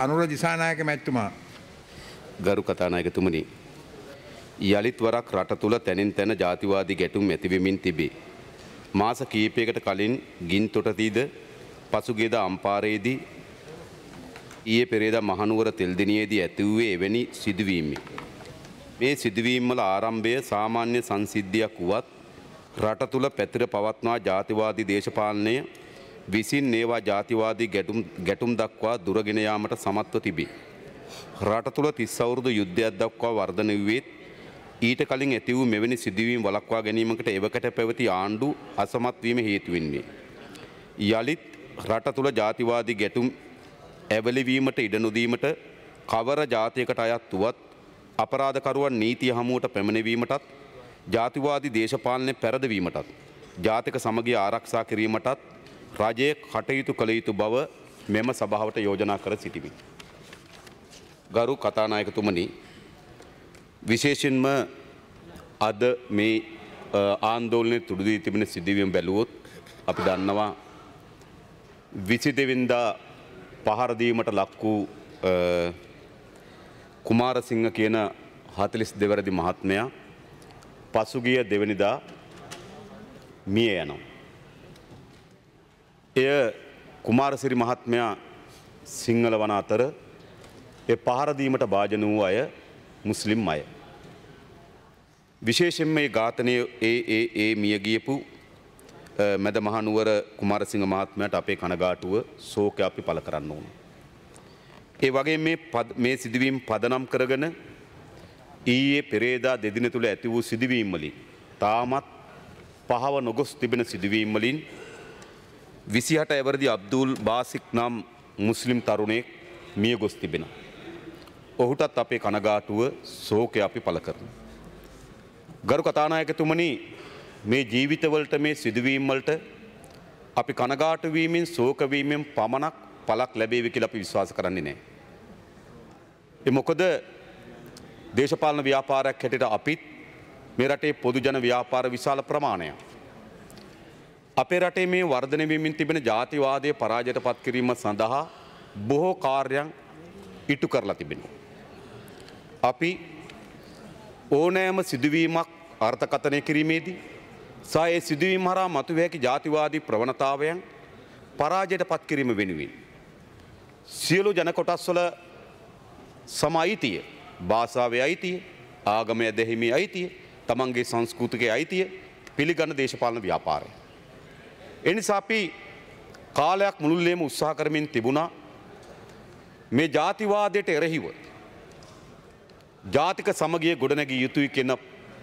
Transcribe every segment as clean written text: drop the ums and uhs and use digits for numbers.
අනුර දිසානායක මැතිතුමා. ගරු කතානායකතුමනි, යළිත් වරක් රට තුළ තැනින් තැන ජාතිවාදී ගැටුම් ඇතිවෙමින් තිබේ. මාස කීපයකට කලින් ගින්තොටතීද පසුගියද අම්පාරයේදී ඊයේ පෙරේදා මහනුවර තෙල්දිනියේදී ඇති වූයේ එවැනි සිදුවීමි. මේ සිදුවීම් වල ආරම්භය සාමාන්‍ය සංසිද්ධියක් වුවත් රට තුළ පැතිර පවත්නා ජාතිවාදී දේශපාලනය විසින් ඒවා ජාතිවාදී ගැටුම් දක්වා දුරගෙන යාමට සමත්ව තිබේ. රට තුළ 30 අවුරුදු යුද්ධයක් දක්වා වර්ධනය වූයේත් ඊට කලින් ඇති වූ මෙවැනි සිදුවීම් වළක්වා ගැනීමකට එවකට පැවති ආණ්ඩු අසමත් වීම හේතු වෙන්නේ. යලිත් රට තුළ ජාතිවාදී ගැටුම් ඇවලවීමට ඉඩ නොදීමට කවර ජාතියකට අයත් වුවත් අපරාධකරුවන් නීතිය හමුවට පැමිණවීමටත් ජාතිවාදී දේශපාලනය පැරදවීමටත් ජාතික සමගිය ආරක්ෂා කිරීමටත් රජයේ කටයුතු කළ යුතු බව මෙම සභාවට යෝජනා කර සිටිමි. ගරු කතානායකතුමනි, විශේෂයෙන්ම අද මේ ආන්දෝලනයේ තුඩු දී තිබෙන සිදුවීම් බැලුවොත් අපි දන්නවා 22 වෙනිදා පහර දීමට ලක් වූ කුමාරසිංහ කියන 42 වැරදි මහත්මයා පසුගිය දෙවනිදා මිය යනවා. එය කුමාරසිරි මහත්මයා සිංහල වන අතර ඒ පහර දීමට භාජන වූ අය මුස්ලිම් අය. විශේෂයෙන්ම මේ ඝාතනය ඒ මිය ගියපු මැද මහනුවර කුමාරසිංහ මහත්මයාට අපේ කනගාටුව ශෝකය අපි පළ කරන්න ඕන. ඒ වගේ මේ සිදුවීම් පදනම් කරගෙන ඊයේ පෙරේදා දෙදින තුළ ඇති වූ සිදුවීම් වලින් තාමත් පහව නොගොස් තිබෙන සිදුවීම් වලින් 28 ඇවරදි අබ්දුල් බාසික් නම් මුස්ලිම් තරුණයෙක් මිය ගොස් තිබෙනවා. ඔහුටත් අපේ කනගාටුව ශෝකය අපි පළ කරනවා. ගරු කතානායකතුමනි, මේ ජීවිතවලට මේ සිදුවීම් වලට අපි කනගාටු වීමෙන් ශෝක වීමෙන් පමණක් පළක් ලැබේවි කියලා අපි විශ්වාස කරන්නේ නැහැ. ඒ මොකද දේශපාලන ව්‍යාපාරයක් හැටියට අපිත් මේ රටේ පොදු ජන ව්‍යාපාර විශාල ප්‍රමාණයක්. අපේ රටේ මේ වර්ධනය වෙමින් තිබෙන ජාතිවාදයේ පරාජයට පත් කිරීම සඳහා බොහෝ කාර්යයන් ඉටු කරලා තිබෙනවා. අපි ඕනෑම සිදුවීමක් අර්ථකථනය කිරීමේදී සහ ඒ සිදුවීම් හරහා මතුවිය හැකි ජාතිවාදී ප්‍රවණතාවයන් පරාජයට පත් කිරීම වෙනුවෙන් සියලු ජන කොටස්වල සම අයිතිය, භාෂාවේ අයිතිය, ආගමේ ඇදහිීමේ අයිතිය, තමන්ගේ සංස්කෘතිකයේ අයිතිය පිළිගන්න දේශපාලන ව්‍යාපාරය. ඒ නිසා අපි කාලයක් මුළුල්ලේම උත්සාහ කරමින් තිබුණා මේ ජාතිවාදයට එරෙහිව ජාතික සමගිය ගොඩනැගිය යුතුයි කියන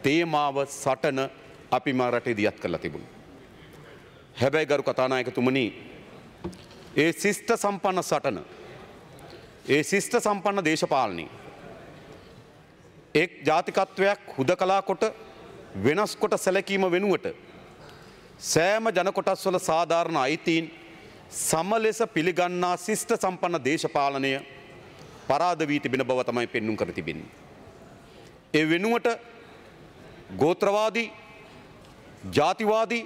තේමාව සටන අපි මා රටේ දියත් කරලා තිබුණා. හැබැයි ගරු කතානායකතුමනි, ඒ ශිෂ්ට සම්පන්න සටන, ඒ ශිෂ්ට සම්පන්න දේශපාලනය එක් ජාතිකත්වයක් හුදකලා කොට වෙනස් කොට සැලකීම වෙනුවට සෑම ජන කොටස්වල සාධාරණ අයිතීන් සම ලෙස පිළිගන්නා ශිෂ්ට සම්පන්න දේශපාලනය පරාද වී තිබෙන බව තමයි පෙන්눔 කර තිබෙන්නේ. ඒ වෙනුවට ගෝත්‍රවාදී, ජාතිවාදී,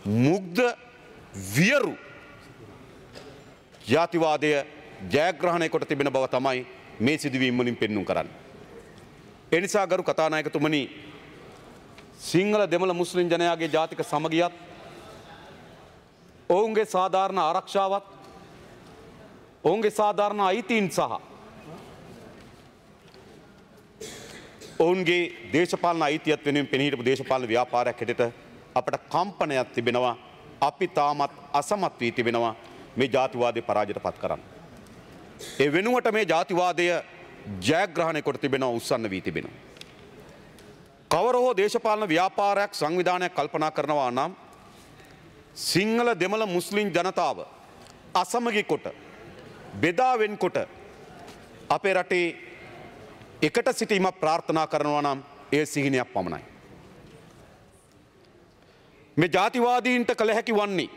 මුග්ධ වියරු ජාතිවාදය ජයග්‍රහණය කොට තිබෙන බව තමයි මේ සිදුවීම් වලින් පෙන්눔 කරන්නේ. ඒ නිසා ගරු කතානායකතුමනි, සිංහල දෙමළ මුස්ලිම් ජනයාගේ ජාතික සමගියත් ඔවුන්ගේ සාධාරණ ආරක්ෂාවත් ඔවුන්ගේ සාධාරණ අයිතීන් සහ ඔවුන්ගේ දේශපාලන අයිතියත් වෙනුවෙන් පෙනී හිටපු දේශපාලන ව්‍යාපාරයක් හැටියට අපට කම්පනයක් තිබෙනවා. අපි තාමත් අසමත් වී තිබෙනවා මේ ජාතිවාදයේ පරාජයට පත් කරන්න. ඒ වෙනුවට මේ ජාතිවාදය ජයග්‍රහණය කොට තිබෙනවා, උස්සන්න වී තිබෙනවා. කවර හෝ දේශපාලන ව්‍යාපාරයක් සංවිධානයක් කල්පනා කරනවා නම් සිංහල දෙමළ මුස්ලිම් ජනතාව අසමගි කොට බෙදා වෙන්කොට අපේ රටේ එකට සිටීමක් ප්‍රාර්ථනා කරනවා නම් ඒ සිහිනයක් පමණයි. මේ ජාතිවාදීන්ට කළ හැකි වන්නේ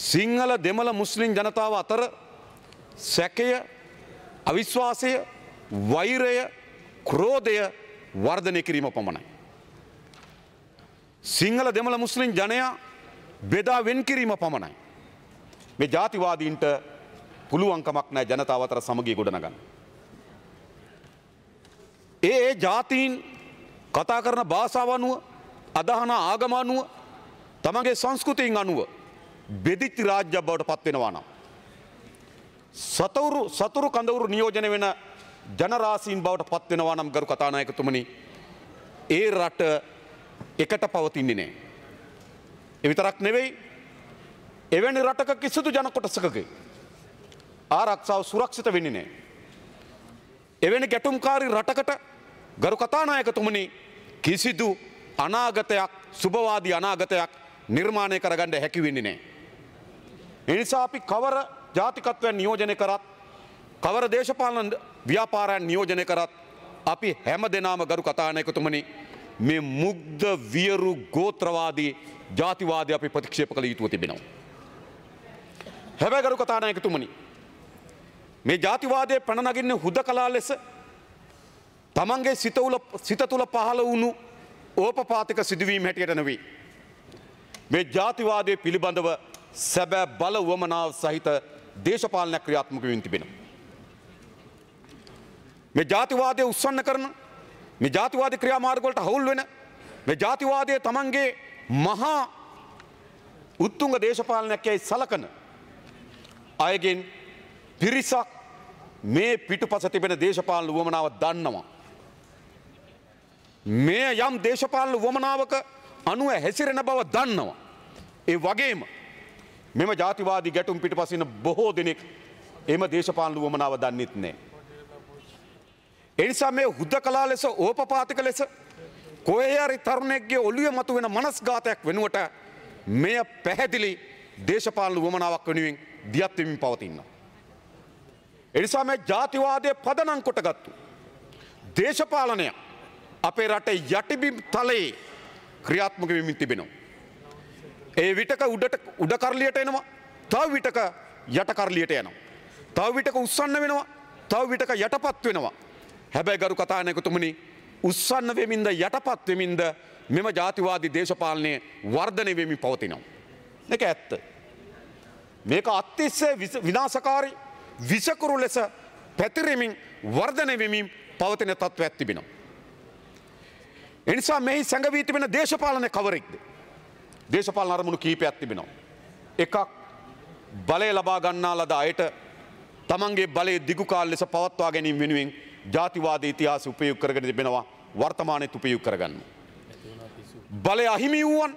සිංහල දෙමළ මුස්ලිම් ජනතාව අතර සැකය, අවිශ්වාසය, වෛරය, ක්‍රෝධය වර්ධනය කිරීම පමණයි. සිංහල දෙමළ මුස්ලිම් ජනයා බෙදා වෙන් කිරීම පමණයි මේ ජාතිවාදීන්ට පුළුවන්කමක් නැහැ ජනතාව අතර සමගිය ගොඩනගන්න. ඒ ජාතීන් කතා කරන භාෂාව අනුව අදහන ආගම අනුව තමගේ සංස්කෘතියෙන් අනුව බෙදිච්ච රාජ්‍යයක් බවට පත් වෙනවා නම් සතුරු කඳවුරු නියෝජනය වෙන ජනරාශීන් බවට පත් වෙනවා නම් ගරු කතානායකතුමනි ඒ රට එකට පවතින්නේ නැහැ. ඒ විතරක් නෙවෙයි එවැනි රටක කිසිදු ජන කොටසකගේ ආරක්ෂාව සුරක්ෂිත වෙන්නේ නැහැ. එවැනි ගැටුම්කාරී රටකට ගරු කතානායකතුමනි කිසිදු අනාගතයක් සුබවාදී අනාගතයක් නිර්මාණය කරගන්න හැකි වෙන්නේ නැහැ. ඒ නිසා අපි කවර ජාතිකත්වයන් නියෝජනය කරත් කවර දේශපාලන ව්‍යාපාරයන් නියෝජනය කරත් අපි හැම දෙනාම ගරු කතානායකතුමනි මේ මුග්ධ වියරු ගෝත්‍රවාදී ජාතිවාදී අපි ප්‍රතික්ෂේප කළ යුතුව තිබෙනවා. හැබැයි ගරු කතානායකතුමනි මේ ජාතිවාදයේ පැන නගින්නේ හුදකලා ලෙස තමන්ගේ සිත තුළ පහළ වුණු ඕපපාතික සිදුවීම් හැටියට නෙවෙයි. මේ ජාතිවාදයේ පිළිබඳව සැබෑ බල වමනාව සහිත දේශපාලනයක් ක්‍රියාත්මක වෙමින් තිබෙනවා. මේ ජාතිවාදය උස්සන්න කරන මේ ජාතිවාදී ක්‍රියාමාර්ග වලට හවුල් වෙන මේ ජාතිවාදයේ තමන්ගේ මහා උත්තුංග දේශපාලනයක් යයි සලකන අයගෙන් පිරිසක් මේ පිටුපස තිබෙන දේශපාලන වමනාව දන්නවා. මේ යම් දේශපාලන වමනාවක අනුව හැසිරෙන බව දන්නවා. ඒ වගේම මෙම ජාතිවාදී ගැටුම් පිටුපසින බොහෝ දෙනෙක් එම දේශපාලන වමනාව දන්නෙත් නැහැ. ඒ නිසා මේ හුදකලා ලෙස ඕපපාතික ලෙස කොහේ හරි තරුණයෙක්ගේ ඔළුවේ මතුවෙන මනස්ගාතයක් වෙනුවට මෙය පැහැදිලි දේශපාලන වමනාවක් වෙනුවෙන් දියත් වෙමින් පවතිනවා. ඒ නිසා මේ ජාතිවාදයේ පදනම් කොටගත්තු දේශපාලනය අපේ රටේ යටිබිම් තලයේ ක්‍රියාත්මක වෙමින් තිබෙනවා. ඒ විටක උඩ කරලියට එනවා. තව විටක යට කරලියට යනවා. තව විටක උස්සන්න වෙනවා. තව විටක යටපත් වෙනවා. හැබැයි ගරු කතානායකතුමනි උස්සන්න වෙමින්ද යටපත් වෙමින්ද මෙම ජාතිවාදී දේශපාලනය වර්ධනය වෙමින් පවතිනවා. මේක ඇත්ත. මේක අතිශය විනාශකාරී විෂකුරු ලෙස පැතිරෙමින් වර්ධනය වෙමින් පවතින තත්ත්වයක් තිබෙනවා. එනිසා මෙහි සැඟවී තිබෙන දේශපාලනය කවරෙක්ද? දේශපාලන අරමුණු කීපයක් තිබෙනවා. එකක් බලය ලබා ගන්නා ලද අයට තමන්ගේ බලය දිගු කාල ලෙස පවත්වා ගැනීම වෙනුවෙන් ජාතිවාද ඉතිහාසය උපයෝග කරගෙන තිබෙනවා. වර්තමානයේත් උපයෝග කරගන්න. බලය අහිමි වූවන්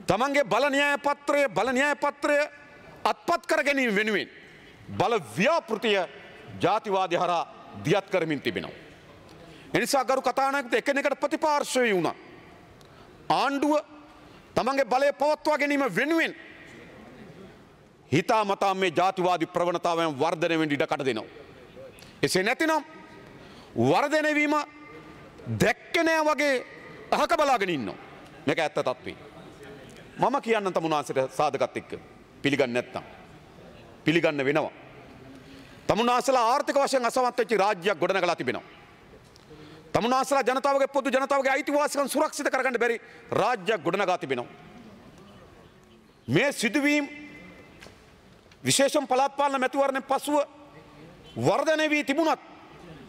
තමන්ගේ බල න්‍යාය පත්‍රය අත්පත් කර ගැනීම වෙනුවෙන් බල ව්‍යාපෘතිය ජාතිවාදය හරහා දියත් කරමින් තිබෙනවා. එනිසා ගරු කතානායකතුමනි එකිනෙකට ප්‍රතිපාර්ශ්වය වුණා. ආණ්ඩුව තමන්ගේ බලය පවත්වා ගැනීම වෙනුවෙන් හිතාමතා මේ ජාතිවාදී ප්‍රවණතාවයන් වර්ධනය වෙන්න ඉඩ කඩ දෙනවා. එසේ නැතිනම් වර්ධනය වීම දැක්කේ නෑ වගේ අහක බලාගෙන ඉන්නවා. මේක ඇත්ත තත්ත්වය. මම කියන්න තමුන්නාන්සේට සාධකත් එක්ක පිළිගන්නේ නැත්නම් පිළිගන්න වෙනවා. තමුන්නාන්සේලා ආර්ථික වශයෙන් අසමත් වෙච්ච රාජ්‍යයක් ගොඩනගලා තිබෙනවා. තමුන්නාන්සේලා ජනතාවගේ පොදු ජනතාවගේ අයිතිවාසිකම් සුරක්ෂිත කරගන්න බැරි රාජ්‍යයක් ගොඩනගා තිබෙනවා. මේ සිදුවීම් විශේෂම පළාත් පාලන මැතිවරණයෙන් පසුව වර්ධනය වී තිබුණත්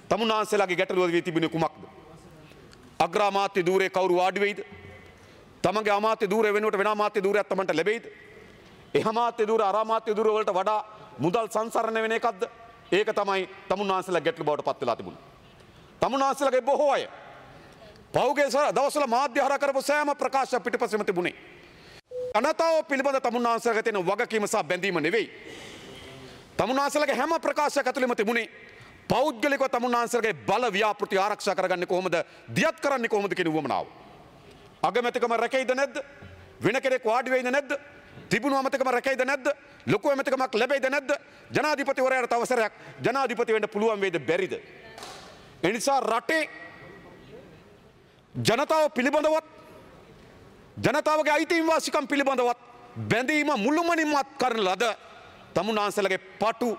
තමුන්නාන්සේලාගේ ගැටලුව වී තිබුණේ කුමක්ද? අග්‍රාමාත්‍ය ධූරයේ කවුරු වාඩි වෙයිද? තමගේ අමාත්‍ය ධූරය වෙනුවට වෙන අමාත්‍ය ධූරයක් තමන්ට ලැබෙයිද? ඒ අමාත්‍ය ධූර අරාමාත්‍ය ධූර වලට වඩා මුදල් සංසරණය වෙන එකක්ද? ඒක තමයි තමුන්නාන්සේලා ගැටලු බවට පත් වෙලා තිබුණේ. තමුන්නාන්සේලාගේ බොහෝ අය පෞගේ දවස්වල මාධ්‍ය හරහා කරපු සෑම ප්‍රකාශයක් පිටපස්සෙම තිබුණේ. අනතාව පිළිබඳ තමුන්නාන්සේලාගේ තියෙන වගකීම සහ බැඳීම නෙවෙයි. තමුන්නාන්සේලාගේ හැම ප්‍රකාශයක් ඇතුළෙම තිබුණේ පෞද්ගලිකව තමුන්නාන්සේලාගේ බල ව්‍යාපෘති ආරක්ෂා කරගන්නේ කොහොමද? දියත් කරන්නේ කොහොමද කියන උවමනාව. අගමැතිකම රැකෙයිද නැද්ද? වෙන කෙනෙක් වාඩි වෙයිද නැද්ද? තිබුණු අමතකම රැකෙයිද නැද්ද? ලොකු අමතකමක් ලැබෙයිද නැද්ද? ජනාධිපතිවරයාට අවසරයක් ජනාධිපති වෙන්න පුළුවන් වේද බැරිද? එනිසා රටේ ජනතාව පිළිබඳවත් ජනතාවගේ අයිතීන් වාසිකම් පිළිබඳවත් බැඳීම මුළුමනින්මත් කරන ලද තමුන්නාන්සේලාගේ පටු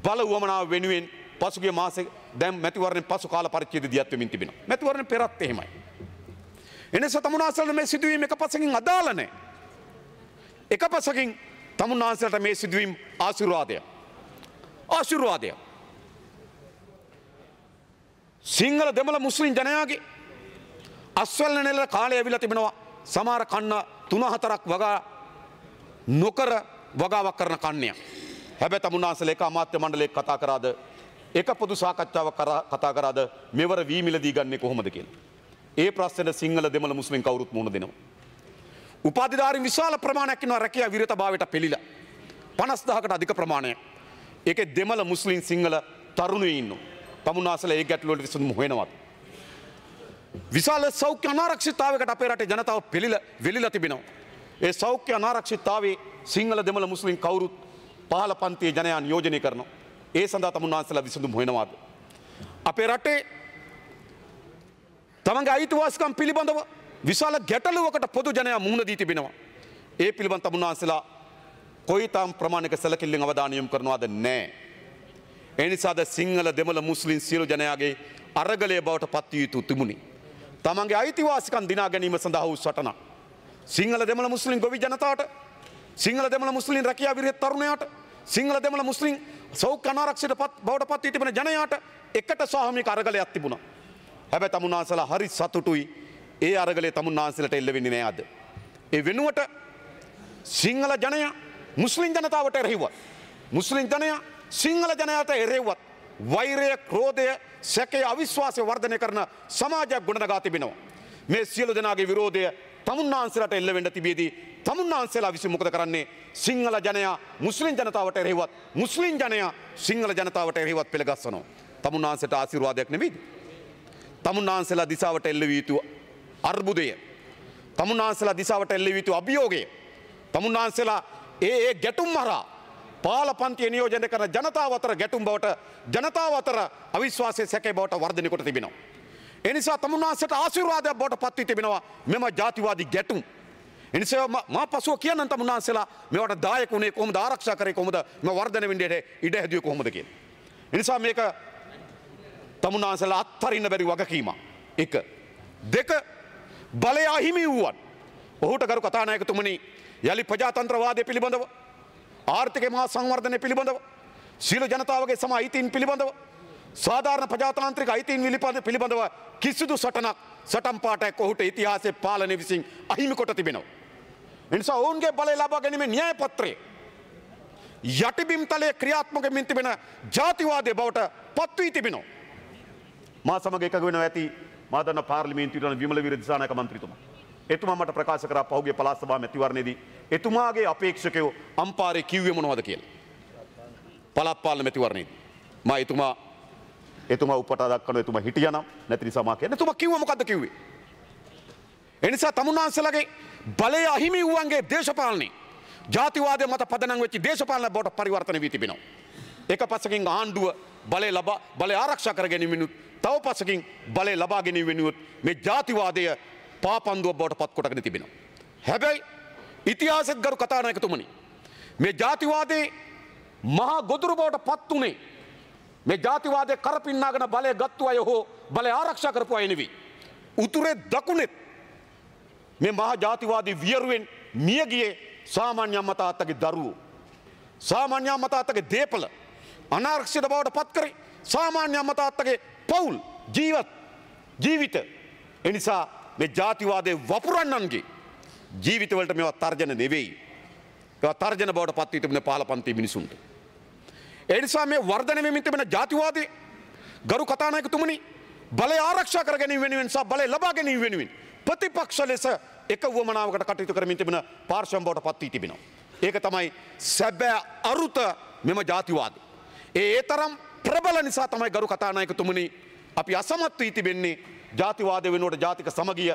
බල වමනාව වෙනුවෙන් පසුගිය මාසේ දැන් මැතිවරණයෙන් පසු කාල පරිච්ඡේදය දියත් වෙමින් තිබෙනවා. මැතිවරණ පෙරත් එහෙමයි. එනිසා තමුන්නාන්සේලා මේ සිදුවීම එක පසකින් අදාළ නැහැ. එක පසකින් තමුන්නාන්සලට මේ සිදුවීම් ආශිර්වාදය. ආශිර්වාදය. සිංහල දෙමළ මුස්ලිම් ජනයාගේ අස්වැල්ල නෙල කාලය ඇවිල්ලා තිබෙනවා. සමහර කන්න 3-4ක් වගා නොකර වගාවක් කරන කන්නය. හැබැයි තමුන්නාන්සල එක අමාත්‍ය මණ්ඩලයක් කතා කරාද එක පොදු සාකච්ඡාවක් කතා කරාද මෙවර වී මිලදී ගන්නේ කොහොමද කියලා. ඒ ප්‍රශ්නෙට සිංහල දෙමළ මුස්ලිම් කවුරුත් මුහුණ දෙනවා. උපාධිධාරීන් විශාල ප්‍රමාණයක් ඉන්නවා රැකියා විරතභාවයට පෙළීලා 50000කට අධික ප්‍රමාණයක්. ඒකේ දෙමළ මුස්ලිම් සිංහල තරුණයෝ ඉන්නවා. තමුන්නාන්සල ඒ ගැටලු වලට විසඳුම හොයනවා. විශාල සෞඛ්‍ය අනාරක්ෂිතතාවයකට අපේ රටේ ජනතාව වෙලිලා තිබෙනවා. ඒ සෞඛ්‍ය අනාරක්ෂිතතාවයේ සිංහල දෙමළ මුස්ලිම් කවුරුත් පහළ පන්තියේ ජනයා නියෝජනය කරනවා. ඒ සඳහා තමුන්නාන්සලා විසඳුම් හොයනවාද? අපේ රටේ තමන්ගේ අයිතිවාසිකම් පිළිබඳව විශාල ගැටලුවකට පොදු ජනයා මුහුණ දී තිබෙනවා. ඒ පිළිබඳ තමුන්නාන්සලා කොයිතරම් ප්‍රමාණික සැලකිල්ලෙන් අවධානය යොමු කරනවද? නැහැ. ඒ නිසාද සිංහල දෙමළ මුස්ලිම් සියලු ජනයාගේ අරගලයේ බවට පත් විය යුතු තිබුණේ. තමන්ගේ අයිතිවාසිකම් දිනා ගැනීම සඳහා වූ සටනක්. සිංහල දෙමළ මුස්ලිම් ගොවි ජනතාවට, සිංහල දෙමළ මුස්ලිම් රැකියා විරහිත තරුණයාට, සිංහල දෙමළ මුස්ලිම් සෞඛ්‍ය අනාරක්ෂිත බවට පත් වී තිබෙන ජනයාට එකට සාමූහික අරගලයක් තිබුණා. හැබැයි තමුන්නාන්සලා හරි සතුටුයි ඒ අරගලේ තමුන්නාන්සලට එල්ල වෙන්නේ නෑ අද. ඒ වෙනුවට සිංහල ජනයා මුස්ලිම් ජනතාවට එරෙහිවත්, මුස්ලිම් ජනයා සිංහල ජනයාට එරෙහිවත් වෛරය, ක්‍රෝධය, සැකය, අවිශ්වාසය වර්ධනය කරන සමාජයක් ගොඩනගා තිබෙනවා. මේ සියලු දෙනාගේ විරෝධය තමුන්නාන්සලට එල්ල වෙන්න තිබියදී තමුන්නාන්සලා විසින් මොකද කරන්නේ? සිංහල ජනයා මුස්ලිම් ජනතාවට එරෙහිවත්, මුස්ලිම් ජනයා සිංහල ජනතාවට එරෙහිවත් පෙළගස්සනවා. තමුන්නාන්සලට ආශිර්වාදයක් නෙවෙයිද? තමුන්නාන්සලා දිසාවට එල්ල විය යුතු අර්බුදය, තමුන්නාන්සලා දිසාවට එල්ල විය යුතු අභියෝගය, තමුන්නාන්සලා ඒ ගැටුම් හරහා පාල පන්තිය නියෝජනය කරන ජනතාව අතර ගැටුම් බවට, ජනතාව අතර අවිශ්වාසයේ සැකේ බවට වර්ධනය කොට තිබෙනවා. ඒ නිසා තමුන්නාන්සලට ආශිර්වාදයක් බවට පත් වී තිබෙනවා මෙම ජාතිවාදී ගැටුම්. ඒ නිසා මා පසුව කියන්න තමුන්නාන්සලා මේවට දායක වුණේ කොහොමද, ආරක්ෂා කරේ කොහොමද, මේ වර්ධනය වෙන්නේ ඉඩ හැදුවේ කොහොමද කියලා. ඒ නිසා මේක තමුන්නාන්සලා අත්හරින්න බැරි වගකීමක්. එක. දෙක, බලය අහිමි වුවත් ඔහුට ගරු කතානායකතුමනි යලි ප්‍රජාතන්ත්‍රවාදය පිළිබඳව, ආර්ථික මහා සංවර්ධනය පිළිබඳව, සියලු ජනතාවගේ සම අයිතීන් පිළිබඳව, සාධාරණ ප්‍රජාතාන්ත්‍රික අයිතීන් පිළිබඳව කිසිදු සටන් පාටයක් ඔහුට ඉතිහාසයේ පාලනය විසින් අහිමි කොට තිබෙනවා. එනිසා ඔවුන්ගේ බලය ලබා ගැනීමේ න්‍යාය පත්‍රය යටිබිම් තලයේ ක්‍රියාත්මක වෙමින් තිබෙන ජාතිවාදයේ බවට පත් වී තිබෙනවා. මා සමග එකග වෙනවා ඇති මා දන්න පාර්ලිමේන්තුවේ යන විමල වීර දිසානායක මන්ත්‍රීතුමා. එතුමා මට ප්‍රකාශ කරා පහුගිය පළාත් සභා මැතිවරණයේදී එතුමාගේ අපේක්ෂකයෝ අම්පාරේ කිව්වේ මොනවද කියලා. පළාත් පාලන මැතිවරණයේදී මා එතුමා උපට දක්වන එතුමා හිටියා නම් නැති නිසා මා කියන්නේ එතුමා කිව්ව මොකද්ද කිව්වේ? ඒ නිසා තමුන්නාන්සලාගේ බලය අහිමි වූවන්ගේ දේශපාලනේ ජාතිවාදයේ මත පදනම් වෙච්ච දේශපාලන බවට පරිවර්තන වී තිබෙනවා. එක පස්සකින් ආණ්ඩුව බලය ආරක්ෂා කර ගැනීමෙනුත්, තව පස්සකින් බලය ලබා ගැනීම වෙනුවත් මේ ජාතිවාදය පාපන්දුව බවට පත් කොටගෙන තිබෙනවා. හැබැයි ඉතිහාසෙත් ගරු කතානායකතුමනි මේ ජාතිවාදයේ මහා ගොදුරු බවට පත් උනේ මේ ජාතිවාදයේ කරපින්නාගෙන බලය ගත්තු අය හෝ බලය ආරක්ෂා කරපු අය නෙවෙයි. උතුරේ දකුණේ මේ මහා ජාතිවාදී වියරුවෙන් මිය ගියේ සාමාන්‍ය අම්මා තාත්තගේ දරුවෝ. සාමාන්‍ය අම්මා තාත්තගේ දේපල අනාරක්ෂිත බවට පත් කරේ සාමාන්‍ය අම්මා තාත්තගේ පවුල් ජීවිත. එනිසා මේ ජාතිවාදයේ වපුරන්නන්ගේ ජීවිතවලට මේවා තර්ජන නෙවෙයි. ඒවා තර්ජන බවට පත් වී තිබෙන පාලපන්ති මිනිසුන්ට. ඒ නිසා මේ වර්ධනය වෙමින් තිබෙන ජාතිවාදයේ ගරු කතානායකතුමනි බලය ආරක්ෂා කර ගැනීම වෙනුවෙන් සහ බලය ලබා ගැනීම වෙනුවෙන් ප්‍රතිපක්ෂ ලෙස එක වුවමනාවකට කටයුතු කරමින් තිබෙන පාර්ශ්වයන් බවට පත් වී තිබෙනවා. ඒක තමයි සැබෑ අරුත මෙම ජාතිවාදය. ඒ තරම් ප්‍රබල නිසා තමයි ගරු කතානායකතුමනි අපි අසමත් වී තිබෙන්නේ ජාතිවාදය වෙනුවට ජාතික සමගිය,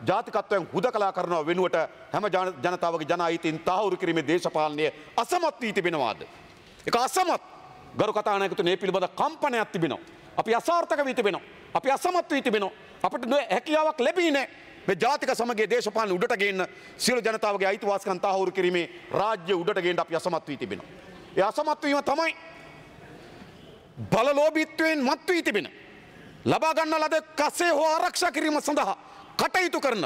ජාතිකත්වයන් හුදකලා කරනව වෙනුවට හැම ජනතාවගේ ජන අයිතීන් තහවුරු කිරීමේ දේශපාලනය අසමත් වී තිබෙනවාද? ඒක අසමත් ගරු කතානායකතුමනි මේ පිළිබඳ කම්පනයක් තිබෙනවා. අපි අසාර්ථක වී තිබෙනවා. අපි අසමත් වී තිබෙනවා. අපිට හැකියාවක් ලැබී නැහැ මේ ජාතික සමගිය දේශපාලන උඩට ගේන්න, සියලු ජනතාවගේ අයිතිවාසිකම් තහවුරු කිරීමේ රාජ්‍ය උඩට ගේන්න අපි අසමත් වී තිබෙනවා. ඒ අසමත් වීම තමයි බලලෝභීත්වයෙන් මත් වී තිබෙන, ලබා ගන්න ලද කසේ හෝ ආරක්ෂා කිරීම සඳහා කටයුතු කරන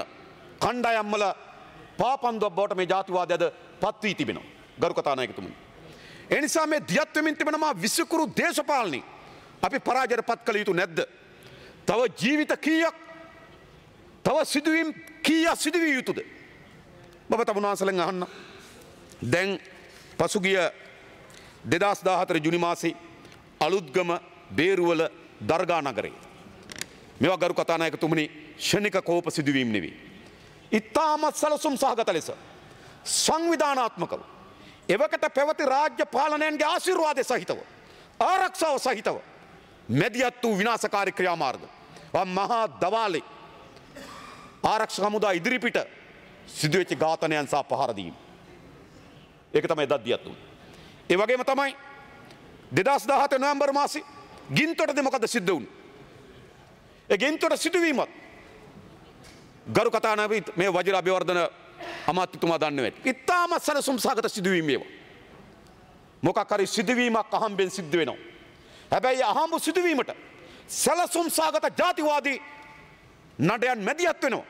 කණ්ඩායම්වල පාපන්දුවක් බවට මේ ජාතිවාදයද පත් වී තිබෙනවා ගරු කතානායකතුමනි. ඒ නිසා මේ දියත් වෙමින් තිබෙන මා විසිකුරු දේශපාලනය අපි පරාජයට පත් කළ යුතු නැද්ද? තව ජීවිත කීයක් තව සිදුවීම් කීයක් සිදුවිය යුතුද? බබ තමුන්වහන්සේලෙන් අහන්න. දැන් පසුගිය 2014 ජුනි මාසේ අලුත්ගම බේරුවල දර්ගා නගරේ මේවා ගරු කතානායකතුමනි ෂණික කෝප සිදුවීම් නෙවෙයි. ඉතාමත් සැලසුම් සහගත ලෙස සංවිධානාත්මකව එවකට පැවති රාජ්‍ය පාලනයන්ගේ ආශිර්වාදය සහිතව ආරක්ෂාව සහිතව මැදිහත් වූ විනාශකාරී ක්‍රියාමාර්ග මහා දවාලේ ආරක්ෂක හමුදා ඉදිරිපිට සිදුවෙච්ච ඝාතනයන් සහ පහර දීම. ඒක තමයි එදත් දියත් වුනේ. ඒ වගේම තමයි 2017 නොවැම්බර් මාසේ ගින්තොටදී මොකද සිද්ධ වුනේ? ඒ ගින්තොට සිදුවීමත් ගරු කතානායක මේ වජිර අභිවර්ධන අමාත්‍යතුමා දන්නේ නැති. ඉතාමත් සැලසුම් සහගත සිදුවීම් මේවා. මොකක් හරි සිදුවීමක් අහම්බෙන් සිද්ධ වෙනවා. හැබැයි අහම්බ සිදුවීමට සැලසුම් සහගත ජාතිවාදී නඩයන් මැදිහත් වෙනවා.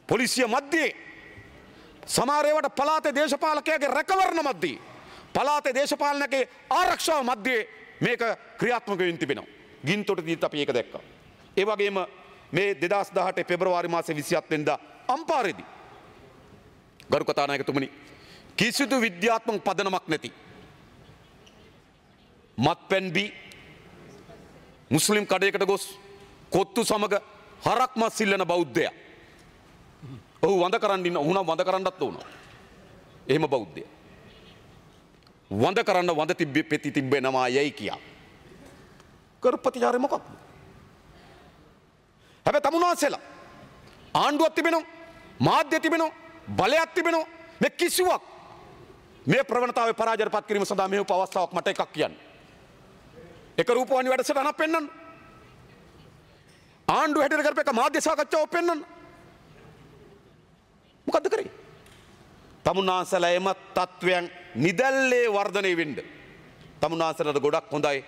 පොලිසිය මැද්දේ සමහර ඒවාට පළාතේ දේශපාලකයාගේ රැකවරණ මැද්දේ පළාතේ දේශපාලනකගේ ආරක්ෂාව මැද්දේ මේක ක්‍රියාත්මක වෙමින් තිබෙනවා. ගින්තොටදීත් අපි ඒක දැක්කා. ඒ වගේම මේ 2018 පෙබරවාරි මාසේ 27 වෙනිදා අම්පාරේදී ගරු කතානායකතුමනි කිසිදු විද්‍යාත්මක පදනමක් නැති මත්පැන් බී මුස්ලිම් කඩයකට ගොස් කොත්තු සමග හරක් මස් සිල්ලන බෞද්ධයා ඔහු වඳ කරන්න ඉන්න උහුනම් වඳ කරන්නත් උනා. එහෙම බෞද්ධය වඳ කරන්න වඳ තිබ්බේ පෙති තිබෙනවා යයි කියා කරපතිචාරය මොකක්ද? හැබැයි තමුන්වහන්සේලා ආණ්ඩුවක් තිබෙනවා මාධ්‍ය තිබෙනවා බලයක් තිබෙනවා මේ කිසිවක් මේ ප්‍රවණතාවයේ පරාජයට පත් කිරීම සඳහා මේ අවස්ථාවක් මට එකක් කියන්න. එක රූපවාහිනී වැඩසටහනක් පෙන්වන්න. ආණ්ඩුව හැටියට කරපු එක මාධ්‍ය සාකච්ඡාවක් පෙන්වන්න. මොකද්ද කරේ? තමුන්වහන්සේලා එම තත්වයන් නිදැල්ලේ වර්ධනය වෙන්න. තමුන්වහන්සේලාට ගොඩක් හොඳයි.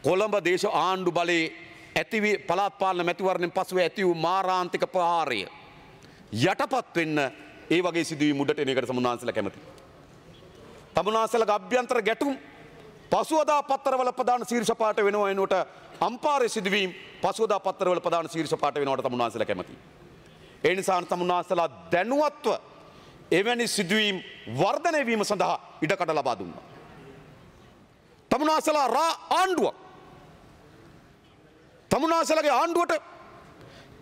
කොළඹ දේශ ආණ්ඩු බලයේ ඇති පළාත් පාලන මැතිවරණයෙන් පසුව ඇති වූ මාරාන්තික ප්‍රහාරය යටපත් වෙන්න ඒ වගේ සිදුවීම් උඩට එන එකට තමුන්වහන්සේලා කැමති. තමුන්වහන්සේලාගේ අභ්‍යන්තර ගැටුම් පසුවදා පත්තරවල ප්‍රධාන ශීර්ෂ පාඨ වෙනවා එනකොට අම්පාරේ සිදුවීම් පසුවදා පත්තරවල ප්‍රධාන ශීර්ෂ පාඨ වෙනවට තමුන්වහන්සේලා කැමති. ඒ නිසා තමුන්වහන්සේලා දැනුවත්ව එවැනි සිදුවීම් වර්ධනය වීම සඳහා ඉඩකඩ ලබා දුන්නා. තමුන්වහන්සේලා ආණ්ඩුවක් තමුන්වහන්සේලාගේ ආණ්ඩුවට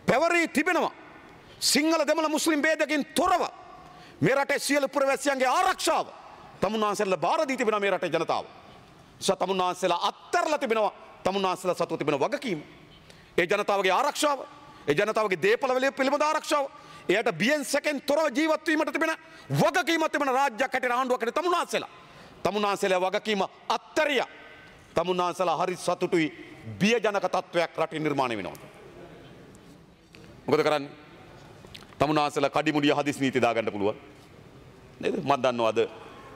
පැවරී තිබෙනවා සිංහල දෙමළ මුස්ලිම් ભેදකින් තොරව මේ රටේ සියලු පුරවැසියන්ගේ ආරක්ෂාව තමුන්වහන්සේලා බාර දී තිබෙනවා මේ රටේ ජනතාව. තමුන්වහන්සේලා අත්තරලා තිබෙනවා තමුන්වහන්සේලා සතුව තිබෙන වගකීම. ඒ ජනතාවගේ ආරක්ෂාව, ඒ ජනතාවගේ දේපළ පිළිබඳ ආරක්ෂාව, එයට බියෙන් සැකෙන් තොරව ජීවත් වීමට තිබෙන වගකීමක් තිබෙන රාජ්‍යයක් හැටියට ආණ්ඩුවක් හැටියට තමුන්වහන්සේලා වගකීම අත්තරිය. තමුන්වහන්සේලා හරි සතුටුයි බියජනක තත්වයක් රටේ නිර්මාණය වෙනවා. මොකද කරන්නේ? තමුන්වහන්සේලා කඩිමුඩිය හදිස් නීති දාගන්න පුළුවන්. නේද? මම දන්නවා අද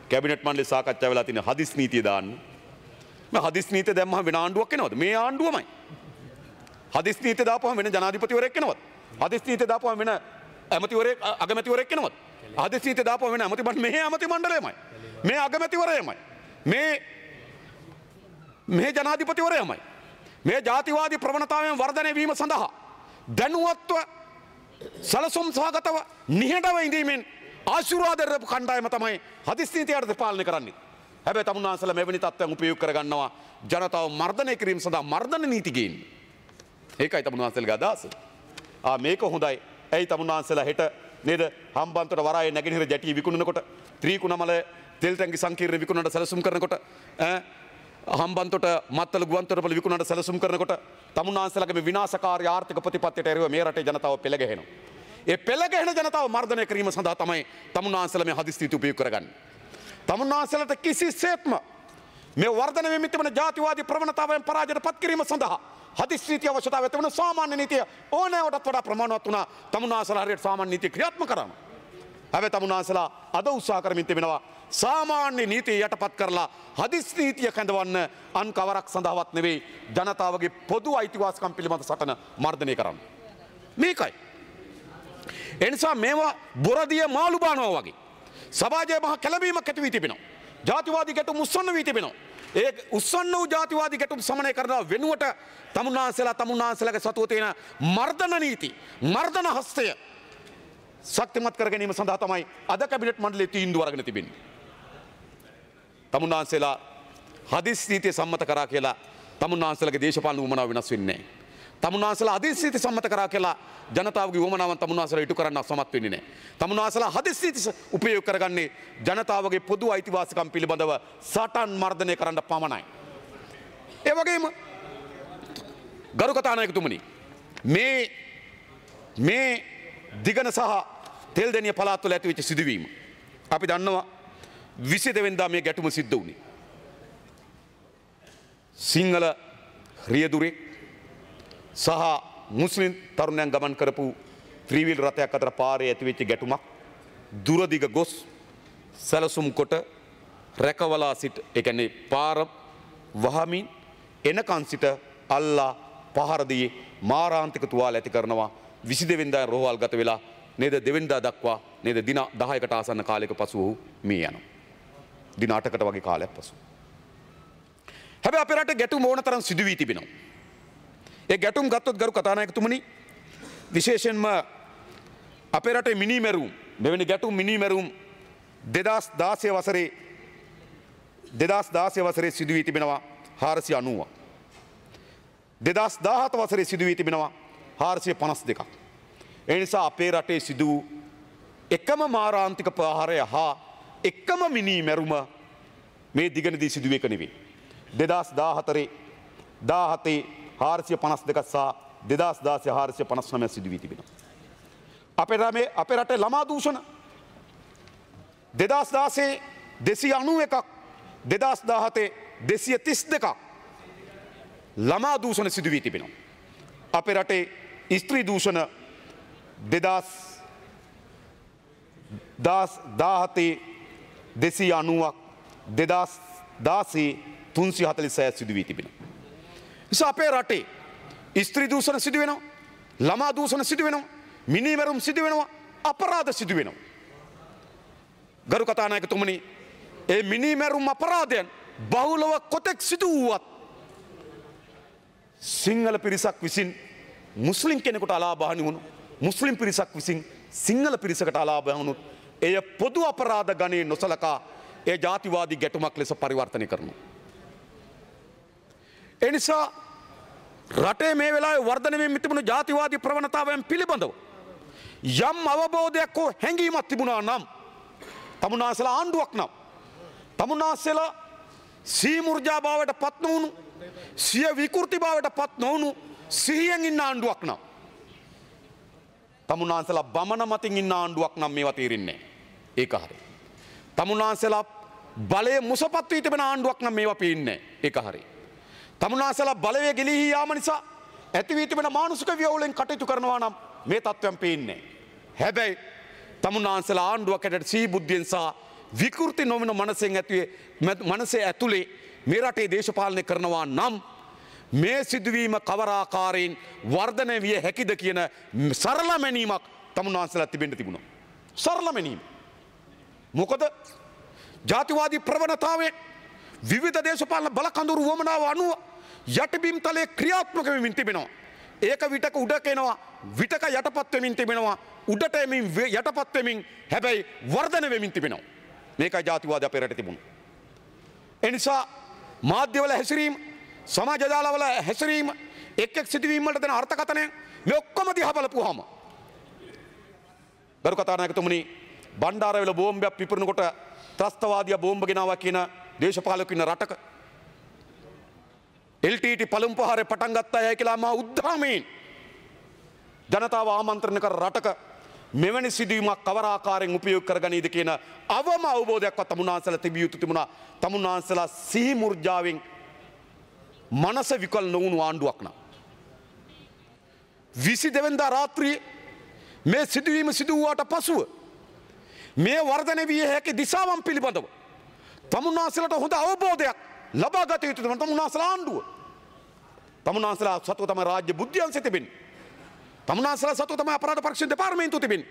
කැබිනට් මණ්ඩලයේ සාකච්ඡා වෙලා තියෙන හදිස් නීතිය දාන්න. මේ හදිස් නීතිය දැම්මම වෙන ආණ්ඩුවක් එනවද? මේ ආණ්ඩුවමයි. හදිස් නීතිය දාපුවම වෙන ජනාධිපතිවරයෙක් එනවද? හදිස් නීතිය දාපුවම වෙන ඇමතිවරයෙක් අගමැතිවරයෙක් එනවද? හදිස් නීතිය දාපුවම වෙන මේ ඇමති මණ්ඩලයමයි. මේ අගමැතිවරයමයි. මේ ජනාධිපතිවරයමයි. මේ ජාතිවාදී ප්‍රවණතාවයන් වර්ධනය වීම සඳහා දැනුවත්ව සැලසුම් සහගතව නිහඬව ඉඳීමෙන් ආශිර්වාද දරපු කණ්ඩායම තමයි හදිස් නීතිය යටතේ පාලනය කරන්නේ. හැබැයි තමුන්වහන්සේලා මෙවැනි තත්ත්වයන් උපයෝග කරගන්නවා ජනතාව මර්ධනය කිරීම සඳහා මර්ධන නීති ගේන්නේ. ඒකයි තමුන්වහන්සේලාගේ අදහස. මේක හොඳයි. ඇයි තමුන්වහන්සේලා හෙට නේද හම්බන්තොට වරායේ නැගෙනහිර ජැටිය විකුණනකොට ත්‍රිකුණමල තෙල් ටැංකි සංකීර්ණ විකුණනට සැලසුම් කරනකොට හම්බන්තොට මත්තල ගුවන්තොටුපළ විකුණනට සැලසුම් කරනකොට තමුන්වහන්සේලාගේ මේ විනාශකාරී ආර්ථික ප්‍රතිපත්තියට එරෙහිව මේ රටේ ජනතාව පෙළ ගැහෙනවා. ඒ පෙළ ගැහෙන ජනතාව මර්ධනය කිරීම සඳහා තමයි තමුන්වහන්සේලා මේ හදිස් නීති උපයෝග කරගන්නේ. තමුන්වහන්සේලාට කිසිසේත්ම මේ වර්ධනය වෙමින් තිබෙන ජාතිවාදී ප්‍රවණතාවයන් පරාජයට පත් කිරීම සඳහා හදිස් නීතිය අවශ්‍යතාවය තිබෙන සාමාන්‍ය නීතිය ඕනෑවටත් වඩා ප්‍රමාණවත් වුණා. තමුන්වහන්සේලා හරියට සාමාන්‍ය නීතිය ක්‍රියාත්මක කරනවා. හැබැයි තමුන්වහන්සේලා අද උත්සාහ කරමින් තිබෙනවා සාමාන්‍ය නීතිය යටපත් කරලා හදිස් නීතිය කැඳවන්න අන් කවරක් සඳහාවත් නෙවෙයි ජනතාවගේ පොදු අයිතිවාසිකම් පිළිබඳ සටන මර්ධනය කරන්න. මේකයි. එනිසා මේවා බොරදිය මාළු බානවා වගේ සමාජයේ මහ කැළඹීමක් ඇති වී තිබෙනවා. ජාතිවාදී ගැටුම් උස්සන්න වී තිබෙනවා. ඒ උස්සන්න වූ ජාතිවාදී ගැටුම් සමනය කරනවා වෙනුවට තමුන්නාන්සලාගේ සතුව තියෙන මර්ධන නීති, මර්ධන හස්තය ශක්තිමත් කර ගැනීම සඳහා තමයි අද කැබිනට් මණ්ඩලයේ තීන්දුව අරගෙන තිබෙන්නේ. තමුන්නාන්සලා හදිසි නීතිය සම්මත කරා කියලා තමුන්නාන්සලාගේ දේශපාලන උවමනාව වෙනස් වෙන්නේ නැහැ. තමුන්නාන්සලා හදිසි නීති සම්මත කරා කියලා ජනතාවගේ උවමනාවන් තමුන්නාන්සලා ඉටු කරන්න සමත් වෙන්නේ නැහැ. තමුන්නාන්සලා හදිසි නීති උපයෝග කරගන්නේ ජනතාවගේ පොදු අයිතිවාසිකම් පිළිබඳව සටන් මර්ධනය කරන්න පමණයි. ඒ වගේම ගරු කතානායකතුමනි මේ දිගන සහ තෙල්දෙනිය පළාත්වල ඇතිවෙච්ච සිදුවීම අපි දන්නවා 22 වෙනිදා මේ ගැටුම සිද්ධ වුණේ. සිංහල රියදුරෙක් සහ මුස්ලිම් තරුණයන් ගමන් කරපු ත්‍රිවිල් රථයක් අතර පාරේ ඇතිවෙච්ච ගැටුමක් දුරදිග ගොස් සැලසුම් කොට රැකවලා සිට ඒ කියන්නේ පාර වහමින් එනකන් සිට අල්ලා පහර දී මාරාන්තික තුවාල ඇති කරනවා 22 වෙනිදා රෝහල් ගත වෙලා නේද දෙවෙනිදා දක්වා නේද දින 10කට ආසන්න කාලයක පසු ඔහු මිය යනවා. දින 8කට වගේ කාලයක් පසු. හැබැයි අපේ රටේ ගැටුම් ඕන තරම් සිදු වී තිබෙනවා. ඒ ගැටුම් ගත්තොත් ගරු කතානායකතුමනි විශේෂයෙන්ම අපේ රටේ මිනිමෙරුම් මෙවැනි ගැටුම් මිනිමෙරුම් 2016 වසරේ සිදු වී තිබෙනවා 490ක්. 2017 වසරේ සිදු වී තිබෙනවා 452ක්. ඒ නිසා අපේ රටේ සිදු එකම මාරාන්තික ප්‍රහාරය හා එකම මිනිමෙරුම මේ දිගනදී සිදුවේ එක නෙවෙයි. 2014 17 452ක් සහ 2016 459ක් සිදු වී තිබෙනවා. අපේ රටේ ළමා දූෂණ 2016 291ක් 2017 232ක් ළමා දූෂණ සිදු වී තිබෙනවා. අපේ රටේ ස්ත්‍රී දූෂණ 2017 290ක් 2016 346 සිදු වී තිබෙනවා. නිසා අපේ රටේ ස්ත්‍රී දූෂණ සිදු වෙනවා, ළමා දූෂණ සිදු වෙනවා, මිනිමෙරුම් සිදු වෙනවා, අපරාධ සිදු වෙනවා. ගරු කතානායකතුමනි, ඒ මිනිමෙරුම් අපරාධයන් බහුලව කොතෙක් සිදු වුවත් සිංහල පිරිසක් විසින් මුස්ලිම් කෙනෙකුට අලාභහානි වුණු, මුස්ලිම් පිරිසක් විසින් සිංහල පිරිසකට අලාභ වුණොත් එය පොදු අපරාධ ගණයේ නොසලකා ඒ ජාතිවාදී ගැටුමක් ලෙස පරිවර්තනය කරනවා. ඒ නිසා රටේ මේ වෙලාවේ වර්ධනය වෙමින් තිබුණු ජාතිවාදී ප්‍රවණතාවයන් පිළිබඳව යම් අවබෝධයක් හෝ හැඟීමක් තිබුණා නම් තමුන්නාන්සලා ආණ්ඩුවක් නම් තමුන්නාන්සලා සීමුර්ජා භාවයට පත් නොවුණු සිය විකෘති භාවයට පත් නොවුණු සිහියෙන් ඉන්න ආණ්ඩුවක් නම් තමුන්නාන්සලා බමන මතින් ඉන්න ආණ්ඩුවක් නම් මේවා තේරෙන්නේ නැහැ. ඒක හරි. තමුන්නාන්සලා බලය මුසපත් වී තිබෙන ආණ්ඩුවක් නම් මේවා පේන්නේ නැහැ. ඒක හරි. තමුන්නාන්සලා බලය ගිලිහී යාම නිසා ඇති වී තිබෙන මානසික ව්‍යවුලෙන් කටයුතු කරනවා නම් මේ තත්ත්වයන් පේන්නේ නැහැ. හැබැයි තමුන්නාන්සලා ආණ්ඩුවක් හැටියට සිහි බුද්ධියෙන් සහ විකෘති නොවන මනසේ ඇතුලේ මේ රටේ දේශපාලනය කරනවා නම් මේ සිදුවීම කවරාකාරයෙන් වර්ධනය විය හැකිද කියන සරල මැනීමක් තමුන්නාන්සලා තිබෙන්න තිබුණා. සරල මැනීම. මොකද ජාතිවාදී ප්‍රවණතාවයේ විවිධ දේශපාලන බලකඳුරු වමනාව අනුව යටිබිම් තලයේ ක්‍රියාත්මක වෙමින් තිබෙනවා. ඒක විටක උඩට එනවා, විටක යටපත් වෙමින් තිබෙනවා, උඩට එමින් යටපත් වෙමින් හැබැයි වර්ධනය වෙමින් තිබෙනවා. මේකයි ජාතිවාදය අපේ රටේ තිබුණා. ඒ නිසා මාධ්‍යවල හැසිරීම, සමාජ ජාලවල හැසිරීම, එක් සිදුවීම් වලට දෙන අර්ථකථනය මේ ඔක්කොම දිහා බලපුවාම ගරු කතානායකතුමනි, බණ්ඩාරවල බෝම්බයක් පිපුරනකොට ත්‍රස්තවාදියා බෝම්බ ගෙනාවා කියන දේශපාලකයෙකු ඉන්න රටක LTT පළමු ප්‍රහාරය පටන් ගත්තා කියලා මා උද්දාමයෙන් ජනතාව ආමන්ත්‍රණය කර රටක මෙවැනි සිදුවීමක් කවර ආකාරයෙන් උපයෝග කරගනීද කියන අවම අවබෝධයක්වත් තමුන්නාන්සලා තිබිය යුතු තිබුණා. තමුන්නාන්සලා සිහි මුර්ජාවෙන් මනස විකල් නොවුණු ආණ්ඩුවක් නම් 22 වෙනිදා රාත්‍රියේ මේ සිදුවීම සිදු වූාට පසුව මේ වර්ධනය විය හැකි දිශාවන් පිළිබඳව තමුන්නාන්සලාට හොඳ අවබෝධයක් ලබා ගත යුතු තමුන්නාන්සලා ආණ්ඩුව. තමුන්නාන්සලා සතුව තමයි රාජ්‍ය බුද්ධියන්සෙ තිබෙන්නේ. තමුන්නාන්සලා සතුව තමයි අපරාධ පරීක්ෂණ දෙපාර්තමේන්තුව තිබෙන්නේ.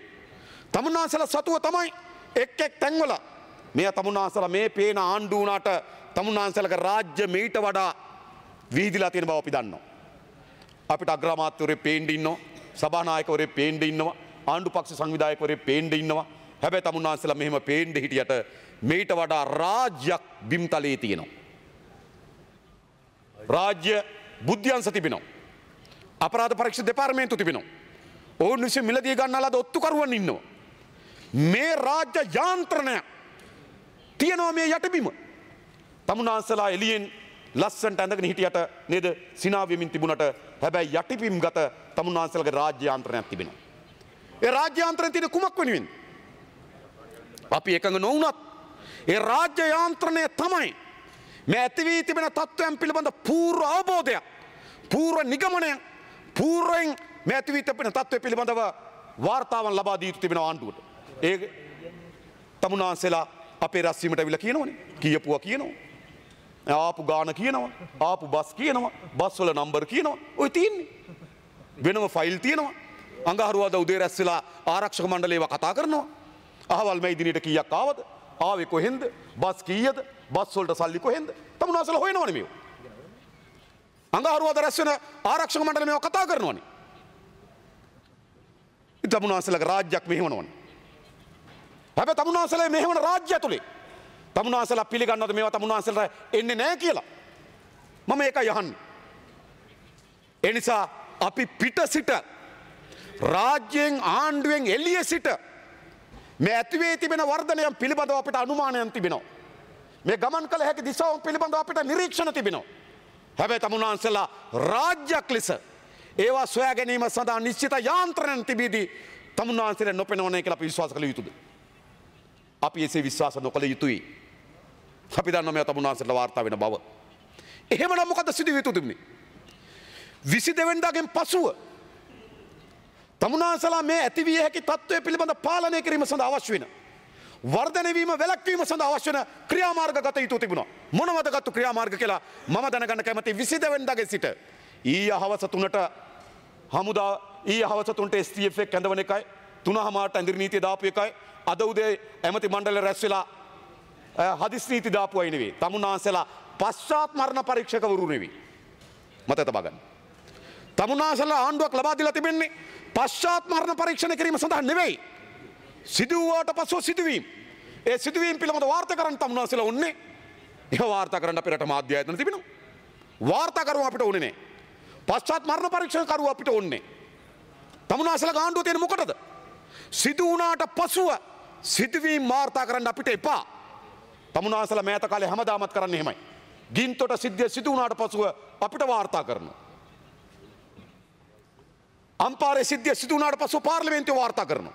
තමුන්නාන්සලා සතුව තමයි එක් තැන්වල මේ තමුන්නාන්සලා මේ පේන ආණ්ඩු වුණාට තමුන්නාන්සලගේ රාජ්‍ය මීට වඩා විහිදිලා තියෙන බව අපි දන්නවා. අපිට අග්‍රාමාත්‍යවරයෙක් පේන්න ඉන්නවා, සභානායකවරයෙක් පේන්න ඉන්නවා, ආණ්ඩු පක්ෂ සංවිධායකවරයෙක් පේන්න ඉන්නවා. හැබැයි තමුන්නාන්සලා මෙහෙම පේන්න හිටියට මීට වඩා රාජ්‍යයක් බිම්තලයේ තියෙනවා. රාජ්‍ය බුද්ධ්‍යංශ තිබෙනවා. අපරාධ පරීක්ෂා දෙපාර්තමේන්තුව තිබෙනවා. ඔවුන් විසින් මිලදී ගන්නා ලද ඔත්තුකරුවන් ඉන්නවා. මේ රාජ්‍ය යාන්ත්‍රණය තියෙනවා මේ යටබිම. තමුන්නාන්සලා එළියෙන් ලස්සනට ඇඳගෙන හිටියට නේද සිනා වෙමින් තිබුණට හැබැයි යටිබිම් ගත තමුන්නාන්සලගේ රාජ්‍ය යාන්ත්‍රණයක් තිබෙනවා. ඒ රාජ්‍ය යාන්ත්‍රණය තියෙන කුමක් වෙනුවෙන්ද? අපි එකඟ නොවුනත් ඒ රාජ්‍ය යාන්ත්‍රණය තමයි මේ ඇති වී තිබෙන තත්ත්වයන් පිළිබඳ පූර්ව අවබෝධයක්, පූර්ව නිගමනයක්, පූර්වයෙන් මේ ඇති වී තිබෙන තත්ත්වය පිළිබඳව වාර්තාවන් ලබා දී තිබෙන ආණ්ඩුවට. ඒ තමුන්නාන්සලා අපේ රැස්වීමට අවිලා කියනවනේ. කියපුවා කියනවා. ආපු ගාන කියනවා. ආපු බස් කියනවා. බස් වල නම්බර් කියනවා. ඔය තියෙන්නේ. වෙනම ෆයිල් තියෙනවා. අඟහරුවාදා උදේ රැස් වෙලා ආරක්ෂක මණ්ඩලයව කතා කරනවා. අහවල් මේ දිනේට කීයක් ආවද? ආවේ කොහෙන්ද? බස් කීයද? බස් වලට සල්ලි කොහෙන්ද? තමුන්නාන්සලා හොයනවනේ මේව. අඟහරුවාදා රැස් වෙන ආරක්ෂක මණ්ඩලය මේව කතා කරනවනේ. ඉතින් තමුන්නාන්සලාගේ රාජ්‍යයක් මෙහෙවනවනේ. හැබැයි තමුන්නාන්සලා මෙහෙවන රාජ්‍ය ඇතුලේ තමුන්නාන්සලා පිළිගන්නවද මේවා තමුන්නාන්සලට එන්නේ නැහැ කියලා? මම ඒකයි අහන්නේ. ඒ නිසා අපි පිට සිට රාජ්‍යයෙන් ආණ්ඩුවෙන් එළිය සිට මේ ඇතිවේ තිබෙන වර්ධනයන් පිළිබඳව අපිට අනුමානයන් තිබෙනවා. මේ ගමන් කළ හැකි දිශාවන් පිළිබඳව අපිට නිරීක්ෂණ තිබෙනවා. හැබැයි තමුන්නාන්සලා රාජ්‍යයක් ලෙස ඒවා සොයා ගැනීම සඳහා නිශ්චිත යාන්ත්‍රණයන් තිබීදී තමුන්නාන්සලා නොපෙනවන්නේ කියලා අපි විශ්වාස කළ යුතුද? අපි එසේ විශ්වාස නොකළ යුතුයි. අපි දන්නවා මේ තමුන්නාන්සලා වාර්තා වෙන බව. එහෙමනම් මොකද සිදු වෙ යුතුන්නේ? 22 වෙනිදාගෙන් පසුව තමුන්නාන්සලා මේ ඇතිවිය හැකි තත්ත්වය පිළිබඳ පාලනය කිරීම සඳහා අවශ්‍ය වෙන වර්ධනය වීම වැළැක්වීම සඳහා අවශ්‍ය වෙන ක්‍රියාමාර්ග ගත යුතු තිබුණා. මොනවද ගත්තු ක්‍රියාමාර්ග කියලා මම දැනගන්න කැමතියි. 22 වෙනිදාගෙන් සිට ඊයේ හවස 3ට හමුදා ඊයේ හවස 3ට STF එක කැඳවන එකයි 3:00ට ඇඳිරි නීතිය දාපු එකයි අද උදේ ඇමති මණ්ඩලය රැස් වෙලා හදිස් නීති දාපුවයි නෙවෙයි. තමුන්නාන්සලා පශ්චාත් මරණ පරීක්ෂකවරු නෙවෙයි. මතක තබා ගන්න. තමුන්නාන්සලා ආණ්ඩුවක් ලබා දීලා තිබෙන්නේ පශ්චාත් මරණ පරීක්ෂණ කිරීම සඳහා නෙවෙයි. සිදුවුවාට පසුව සිදුවීම්. ඒ සිදුවීම් පිළිබඳ වාර්තා කරන්න තමුන්නාන්සලා ඕනේ. ඒ වාර්තා කරන්න අපේ රට මාධ්‍ය ආයතන තිබෙනවා. වාර්තා කරුවා අපිට ඕනේ නැහැ. පශ්චාත් මරණ පරීක්ෂණ කරුවා අපිට ඕනේ නැහැ. තමුන්නාන්සලා ආණ්ඩුව තියෙන මොකටද? සිදු වුණාට පසුව සිදුවීම් වාර්තා කරන්න අපිට එපා. තමුන්නාන්සලා මෑත කාලේ හැමදාමත් කරන්නේ එහෙමයි. ගින්තොට සිද්ධිය සිදු වුණාට පසුව අපිට වාර්තා කරනවා. අම්පාරේ සිද්ධිය සිදු වුණාට පසුව පාර්ලිමේන්තුව වාර්තා කරනවා.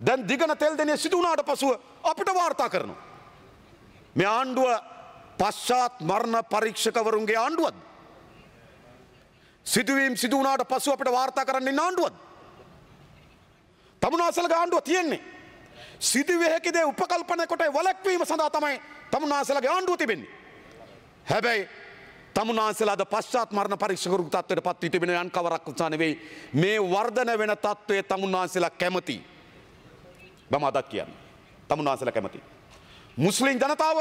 දැන් දිගන තෙල් දෙනේ සිදු වුණාට පසුව අපිට වාර්තා කරනවා. මේ ආණ්ඩුව පශ්චාත් මරණ පරීක්ෂකවරුන්ගේ ආණ්ඩුවක්ද? සිදුවීම් සිදු වුණාට පසුව අපිට වාර්තා කරන්න ඉන්න ආණ්ඩුවක්ද? තමුන්නාන්සලාගේ ආණ්ඩුව තියෙන්නේ සිදුවිය හැකි දේ උපකල්පන කොට වළක්වීම සඳහා තමයි තමුන්නාන්සලාගේ ආණ්ඩුව තිබෙන්නේ. හැබැයි තමුන්නාන්සලා අද පශ්චාත් මරණ පරීක්ෂකවරු තත්ත්වයට පත් වී තිබෙන යන් කවරක් උත්සාහ නෙවෙයි. මේ වර්ධන වෙන තත්ත්වයේ තමුන්නාන්සලා කැමති. මම අදත් කියන්නේ. තමුන්නාන්සලා කැමති. මුස්ලිම් ජනතාව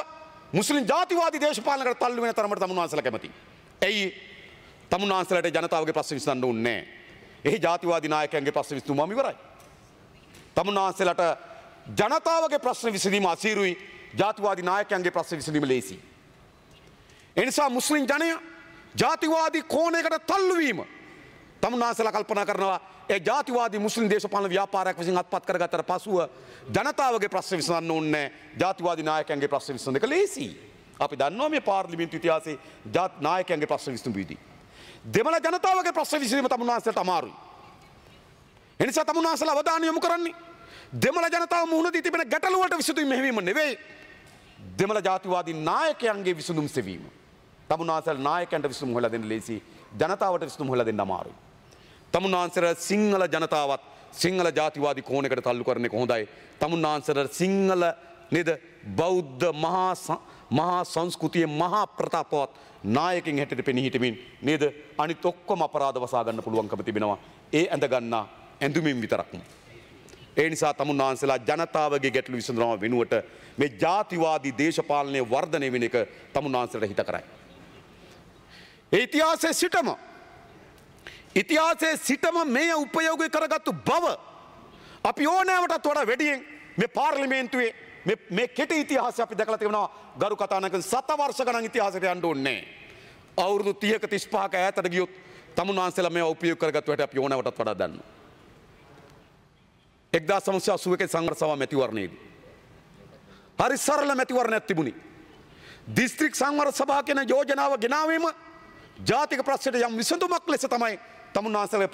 මුස්ලිම් ජාතිවාදී දේශපාලනකට තල්ලු වෙන තරමට තමුන්නාන්සලා කැමති. එයි තමුන්නාන්සලාට ජනතාවගේ ප්‍රශ්න විසඳන්න ඕනේ නැහැ. එහි ජාතිවාදී නායකයන්ගේ ප්‍රශ්න විසඳුමම ඉවරයි. තමුන්නාන්සලාට ජනතාවගේ ප්‍රශ්න විසඳීම අසීරුයි. ජාතිවාදී නායකයන්ගේ ප්‍රශ්න විසඳීම ලේසියි. එනිසා මුස්ලිම් ජනය ජාතිවාදී කෝණයකට තල්ලුවීම තමුන්නාන්සලා කල්පනා කරනවා ඒ ජාතිවාදී මුස්ලිම් දේශපාලන ව්‍යාපාරයක් විසින් අත්පත් කරගත්තට පසුව ජනතාවගේ ප්‍රශ්න විසඳන්න ඕනේ ජාතිවාදී නායකයන්ගේ ප්‍රශ්න විසඳන එක ලේසියි. අපි දන්නවා මේ පාර්ලිමේන්තු ඉතිහාසයේ නායකයන්ගේ ප්‍රශ්න විසඳුවේදී දෙමළ ජනතාවගේ ප්‍රශ්න විසඳීම තමුන්නාන්සලාට අමාරුයි. එනිසා තමුන්නාන්සලා අවධානය යොමු කරන්නේ දෙමළ ජනතාව මුහුණ දී තිබෙන ගැටලු වලට විසඳුම් මෙහෙවීම නෙවෙයි. දෙමළ ජාතිවාදී නායකයන්ගේ විසඳුම් සෙවීම. තමුන්නාන්සලා නායකයන්ට විසඳුම් හොයලා දෙන්න ලේසි. ජනතාවට විසඳුම් හොයලා දෙන්න අමාරුයි. තමුන්නාන්සලා සිංහල ජනතාවත් සිංහල ජාතිවාදී කෝණයකට තල්ලු කරන එක හොඳයි. තමුන්නාන්සලා සිංහල නේද බෞද්ධ මහා සංස්කෘතියේ මහා ප්‍රතාපවත් නායකයන් හැටියට පෙනී හිටමින් නේද අනිත් ඔක්කොම අපරාධ වසා ගන්න පුළුවන්කම තිබෙනවා. ඒ ඇඳ ගන්නා ඇඳුමින් විතරක්ම. ඒ නිසා තමුන්නාන්සලා ජනතාවගේ ගැටලු විසඳනවා වෙනුවට මේ ජාතිවාදී දේශපාලනය වර්ධනය වෙන එක තමුන්නාන්සලට හිත කරයි. ඒ ඉතිහාසයේ සිටම මේ උපයෝගී කරගත්තු බව අපි ඕනෑවටත් වඩා වැඩියෙන් මේ පාර්ලිමේන්තුවේ මේ කෙටි ඉතිහාසය අපි දැකලා තියෙනවා. ගරු කතානායක සත වර්ෂ ගණන් ඉතිහාසයට යන්න ඕනේ. අවුරුදු 30ක 35ක ඈතට ගියොත් තමුන්නාන්සලා මේවා උපයෝග කරගත්තු හැටි අපි ඕනෑවටත් වඩා දන්නවා. 1981 සංවර්ධන සභා මැතිවරණයේදී හරි සරල මැතිවරණයක් තිබුණි. දිස්ත්‍රික් සංවර්ධන සභා කියන යෝජනාව ගෙනාවීම ජාතික ප්‍රශ්නයට යම් විසඳුමක් ලෙස තමයි තමුන්නාන්සලේ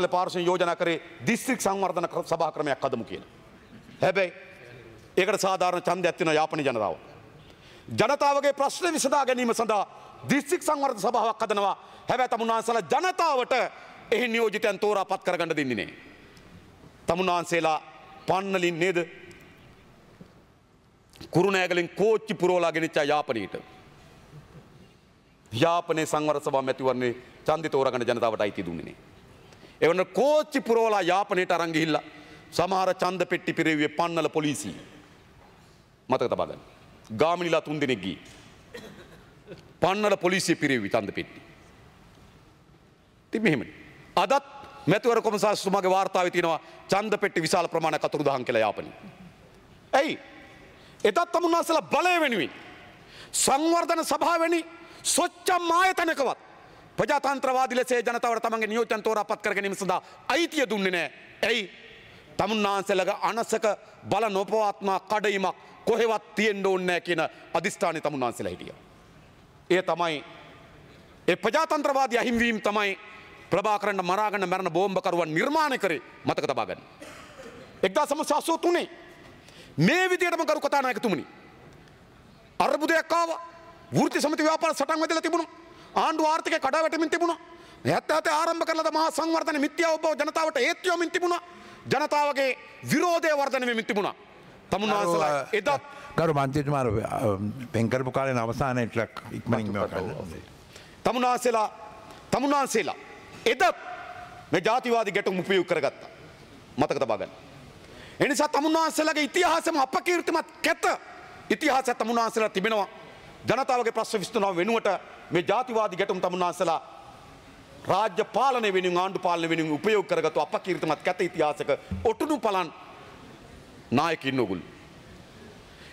පාර්ශ්වයෙන් යෝජනා කරේ දිස්ත්‍රික් සංවර්ධන සභා ක්‍රමයක් හදමු කියලා. හැබැයි ඒකට සාධාරණ ඡන්දයක් තියෙන යාපනයේ ජනතාව. ජනතාවගේ ප්‍රශ්න විසඳා ගැනීම සඳහා දිස්ත්‍රික් සංවර්ධන සභාවක් හදනවා. හැබැයි තමුන්නාන්සලා ජනතාවට එහි නියෝජිතයන් තෝරාපත් කරගන්න දෙන්නේ නැහැ. තමුන්නාන්සේලා පන්නලින් නේද කුරුණෑගලින් කෝච්චි පුරවලා ගෙනිච්ච යාපනයට. යාපනයේ සංවර්ධන සභා මැතිවරණේ ඡන්දි තෝරාගන්න ජනතාවට අයිති දුන්නේ නැහැ. ඒ වුණ කෝච්චි පුරවලා යාපනයට අරන් ගිහිල්ලා සමහර ඡන්ද පෙට්ටි පිරෙව්වේ පන්නල පොලිසිය. මතක තබා ගන්න. ගාමිණිලා 3 දෙනෙක් ගියේ. පන්නල පොලිසිය පිරෙව්වේ ඡන්ද පෙට්ටි. ඉතින් මෙහෙමනේ. අදත් මැතිවර කොමසාරිස්තුමාගේ වාර්තාවේ තියෙනවා ඡන්ද පෙට්ටි විශාල ප්‍රමාණයක් අතුරුදහන් කියලා යාපනයේ. ඇයි? එදත් තමුන්නාන්සලා බලය වෙනුවෙන් සංවර්ධන සභාවෙනි සොච්චම් ආයතනකවත් ප්‍රජාතන්ත්‍රවාදී ලෙස ජනතාවට තමන්ගේ නියෝජන තෝරාපත් කර ගැනීම සඳහා අයිතිය දුන්නේ නැහැ. ඇයි? තමුන්නාන්සලගේ අනසක බල නොපවත්නා කඩයිමක් කොහෙවත් තියෙන්න ඕනේ නැහැ කියන අදිස්ථානයේ තමුන්නාන්සලා හිටියා. ඒ තමයි ඒ ප්‍රජාතන්ත්‍රවාදී අහිමිවීම තමයි ප්‍රභාකරන්න මරාගෙන මරණ බෝම්බකරුවන් නිර්මාණය කරේ. මතක තබා ගන්න. 1983 මේ විදියටම කරු කතානායකතුමනි අර්බුදයක් ආවා. වෘත්ති සමිති ව්‍යාපාර සටන් වැදලා තිබුණා. ආණ්ඩුව ආර්ථිකය කඩා වැටෙමින් තිබුණා. 77 ආරම්භ කරලා මහා සංවර්ධන මිත්‍යා ඔබ ජනතාවට හේතු යොමින් තිබුණා. ජනතාවගේ විරෝධය වර්ධනය වෙමින් තිබුණා. තමුන්නාන්සලා එදත් ගරු මන්ත්‍රීතුමාර පෙන් කරපු කාලේ අවසානයේ ඉක්මනින් මේවා කරන්න. තමුන්නාන්සලා එදත් මේ ජාතිවාදී ගැටුම් උපයෝග කරගත්තා. මතක තබා ගන්න. ඒ නිසා තමුන්නාන්සලාගේ ඉතිහාසෙම අපකීර්තිමත් කැත ඉතිහාසය තමුන්නාන්සලා තිබෙනවා. ජනතාවගේ ප්‍රශ්න විසඳනවා වෙනුවට මේ ජාතිවාදී ගැටුම් තමුන්නාන්සලා රාජ්‍ය පාලනය වෙනුවෙන් ආණ්ඩු පාලනය වෙනුවෙන් උපයෝග කරගත්තු අපකීර්තිමත් කැත ඉතිහාසක ඔටුනු පලන් නායකින් ඕගොල්ලෝ.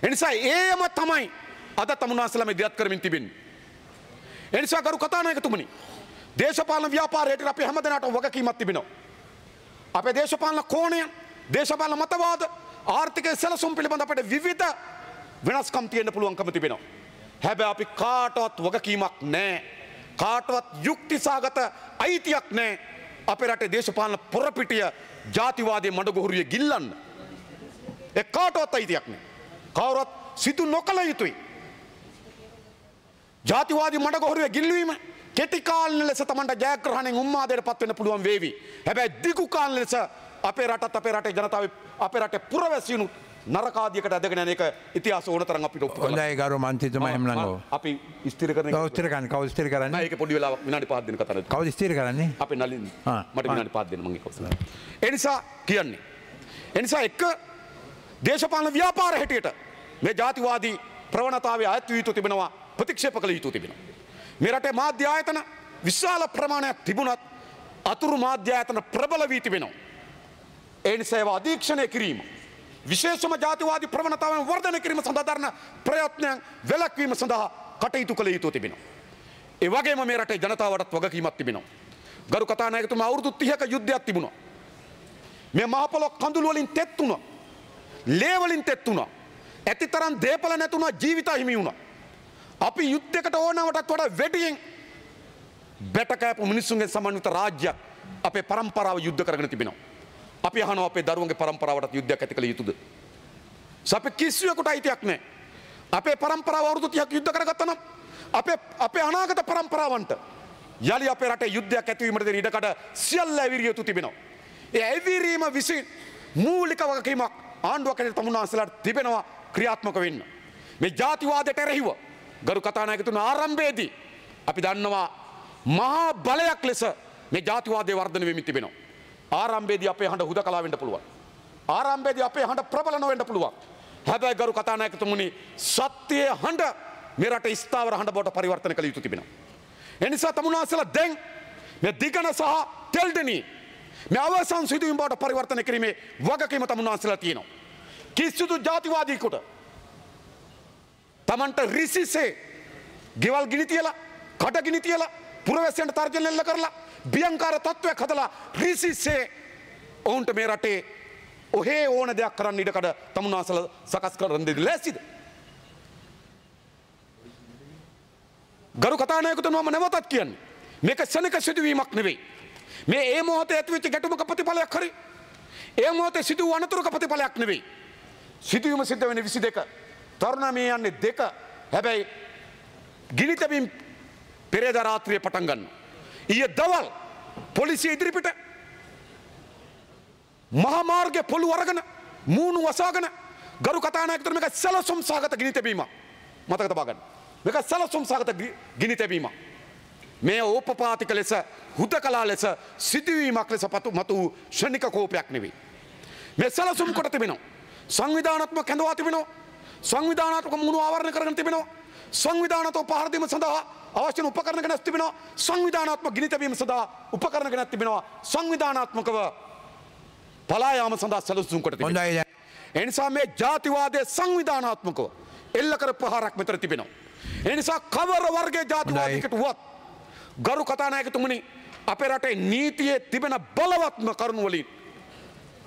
ඒ නිසා ඒම තමයි අද තමුන්නාන්සලා මේ දියත් කරමින් තිබෙන්නේ. ඒ නිසා කරු කතානායකතුමනි දේශපාලන ව්‍යාපාරයට අපි හැමදෙනාටම වගකීමක් තිබෙනවා. අපේ දේශපාලන කෝණය, දේශපාලන මතවාද, ආර්ථිකයේ සැලසුම් පිළිබඳ අපිට විවිධ වෙනස්කම් තියෙන්න පුළුවන්කම තිබෙනවා. හැබැයි අපි කාටවත් වගකීමක් නැහැ. කාටවත් යුක්තිසහගත අයිතියක් නැහැ. අපේ රටේ දේශපාලන පොරපිටිය ජාතිවාදී මඩගොහරුවේ ගිල්ලන්න. ඒ කාටවත් අයිතියක් නැහැ. කවුරුත් සිදු නොකළ යුතුයි. ජාතිවාදී මඩගොහරුවේ ගිල්වීම කෙටි කාලීන ලෙස තමන්ට ජයග්‍රහණයෙන් උන්මාදයට පත් වෙන්න පුළුවන් වේවි. හැබැයි දිගු කාලීන ලෙස අපේ රටත් අපේ රටේ ජනතාව අපේ රටේ පුරවැසියුණු නරකාදියකට ඇදගෙන යන එක ඉතිහාස ඕන තරම් අපිට ඔප්පු කරලා. හොඳයි ගරු මන්ත්‍රීතුමා එහෙමනම් අපි ස්ථිර කරන එක. කවුද ස්ථිර කරන්නේ? නෑ ඒක පොඩි වෙලාවක් විනාඩි 5ක් දෙන්න කතා කරලා. කවුද ස්ථිර කරන්නේ? අපේ නලින් මට විනාඩි 5ක් දෙන්න මම ඒක ඔස්සේ. ඒ නිසා කියන්නේ. ඒ නිසා එක දේශපාලන ව්‍යාපාර හැටියට මේ ජාතිවාදී ප්‍රවණතාවය අයත් වී යුතු තිබෙනවා, ප්‍රතික්ෂේප කළ යුතු තිබෙනවා. මේ රටේ මාධ්‍ය ආයතන විශාල ප්‍රමාණයක් තිබුණත් අතුරු මාධ්‍ය ආයතන ප්‍රබල වී තිබෙනවා. ඒ නිසා ඒවා අධීක්ෂණය කිරීම විශේෂම ජාතිවාදී ප්‍රවණතාවන් වර්ධනය කිරීම සඳහා දරන ප්‍රයත්නයන් වැළැක්වීම සඳහා කටයුතු කළ යුතු තිබෙනවා. ඒ වගේම මේ රටේ ජනතාවටත් වගකීමක් තිබෙනවා. ගරු කතානායකතුමා අවුරුදු 30ක යුද්ධයක් තිබුණා. මේ මහ පොළොව කඳුළු වලින් තෙත් වුණා. ලේ වලින් තෙත් වුණා. ඇතිතරම් දේපල නැතුණා, ජීවිත හිමි වුණා. අපි යුද්ධයකට ඕනවටත් වඩා වැඩියෙන් බැටකෑපු මිනිස්සුන්ගේ සමන්විත රාජ්‍යයක් අපේ පරම්පරාව යුද්ධ කරගෙන තිබෙනවා. අපි අහනවා අපේ දරුවන්ගේ පරම්පරාවටත් යුද්ධයක් ඇති කළ යුතුද? අපි කිසිවෙකුට අයිතියක් නැහැ. අපේ පරම්පරාව අවුරුදු 30ක් යුද්ධ කරගත්තා නම් අපේ අනාගත පරම්පරාවන්ට යලි අපේ රටේ යුද්ධයක් ඇතිවීමට දෙන ඉඩකඩ සියල්ල ඇවිරිය යුතු තිබෙනවා. ඒ ඇවිරීම විසින් මූලික වගකීමක් ආණ්ඩුවකට තමුන්නාන්සලාට තිබෙනවා ක්‍රියාත්මක වෙන්න. මේ ජාතිවාදයට එරෙහිව ගරු කතානායකතුමා ආරම්භයේදී අපි දන්නවා මහා බලයක් ලෙස මේ ජාතිවාදයේ වර්ධනය වෙමින් තිබෙනවා. ආරම්භයේදී අපේ හඬ හුදකලා වෙන්න පුළුවන්. ආරම්භයේදී අපේ හඬ ප්‍රබල නොවෙන්න පුළුවන්. හැබැයි ගරු කතානායකතුමනි සත්‍යයේ හඬ මේ රටේ ස්ථාවර හඬ බවට පරිවර්තන කළ යුතු තිබෙනවා. ඒ නිසා තමුන්නාසලා දැන් මේ දිගන සහ තෙල්දෙනී මේ අවසන් සිදුවීම් බවට පරිවර්තන කිරීමේ වගකීම තමුන්නාසලා තියෙනවා. කිසිදු ජාතිවාදීකට තමන්ට රිසිසේ ගෙවල් ගිනි තියලා කට ගිනි තියලා පුරවැසියන්ට තර්ජන එල්ල කරලා බියංකාර තත්ත්වයක් හදලා රිසිසේ ඔවුන්ට මේ රටේ ඔහේ ඕන දෙයක් කරන්න ඉඩකඩ තමුන්නාසල සකස් කරන්න දෙන්න ලෑස්තිද? ගරු කතානායකතුමා මම නැවතත් කියන්නේ මේක ශනික සිදුවීමක් නෙවෙයි. මේ ඒ මොහොතේ ඇතිවෙච්ච ගැටුමක ප්‍රතිඵලයක් හරි ඒ මොහොතේ සිදු වූ අනතුරක ප්‍රතිඵලයක් නෙවෙයි. සිදුවීම සිද්ධ වෙන්නේ 22 තරුණ මේ යන්නේ 2 හැබැයි ගිනි තැබීම් පෙරේදා රාත්‍රියේ පටන් ගන්නවා. ඊයේ දවල් පොලිසිය ඉදිරිපිට මහා මාර්ගයේ පොළු අරගෙන මූණු වසාගෙන ගරු කතානායකතුමා මේක සැලසුම් සහගත ගිනි තැබීම මතක තබා ගන්න. මේක සැලසුම් සහගත ගිනි තැබීම. මේ ඕපපාතික ලෙස හුදකලා ලෙස සිදුවීමක් ලෙස මතු වූ ෂණික කෝපයක් නෙවෙයි. මේ සැලසුම් කොට තිබෙනවා. සංවිධානාත්මක කැඳවා තිබෙනවා. සංවිධානාත්මක මුණු ආවරණය කරගෙන තිබෙනවා. සංවිධානාත්මක පහර දීම සඳහා අවශ්‍ය උපකරණ ගෙනත් තිබෙනවා. සංවිධානාත්මක ගිනි තැබීම සඳහා උපකරණ ගෙනත් තිබෙනවා. සංවිධානාත්මකව පලා යාම සඳහා සැලසුම් කොට තිබෙනවා. ඒ නිසා මේ ජාතිවාදයේ සංවිධානාත්මකව එල්ල කර ප්‍රහාරයක් මෙතන තිබෙනවා. ඒ නිසා කවර වර්ගයේ ජාතිවාදයකට වුවත් ගරු කතානායකතුමනි අපේ රටේ නීතියේ තිබෙන බලවත්ම කරුණු වලින්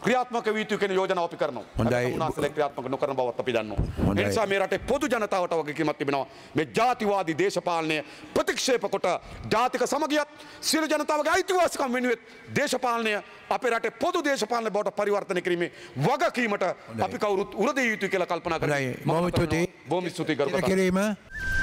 ක්‍රියාත්මක විය යුතු කියන යෝජනාව අපි කරනවා. උන්වහන්සේලා ක්‍රියාත්මක නොකරන බවත් අපි දන්නවා. ඒ නිසා මේ රටේ පොදු ජනතාවට වගකීමක් තිබෙනවා. මේ ජාතිවාදී දේශපාලනය ප්‍රතික්ෂේප කොට ජාතික සමගියත් සියලු ජනතාවගේ අයිතිවාසිකම් වෙනුවෙන් දේශපාලනය අපේ රටේ පොදු දේශපාලන බවට පරිවර්තනය කිරීමේ වගකීමට අපි කවුරුත් උරදිය යුතුයි කියලා කල්පනා කරනවා. බොහොම ස්තුතියි. බොහොම ස්තුතියි ගරු කතානායක.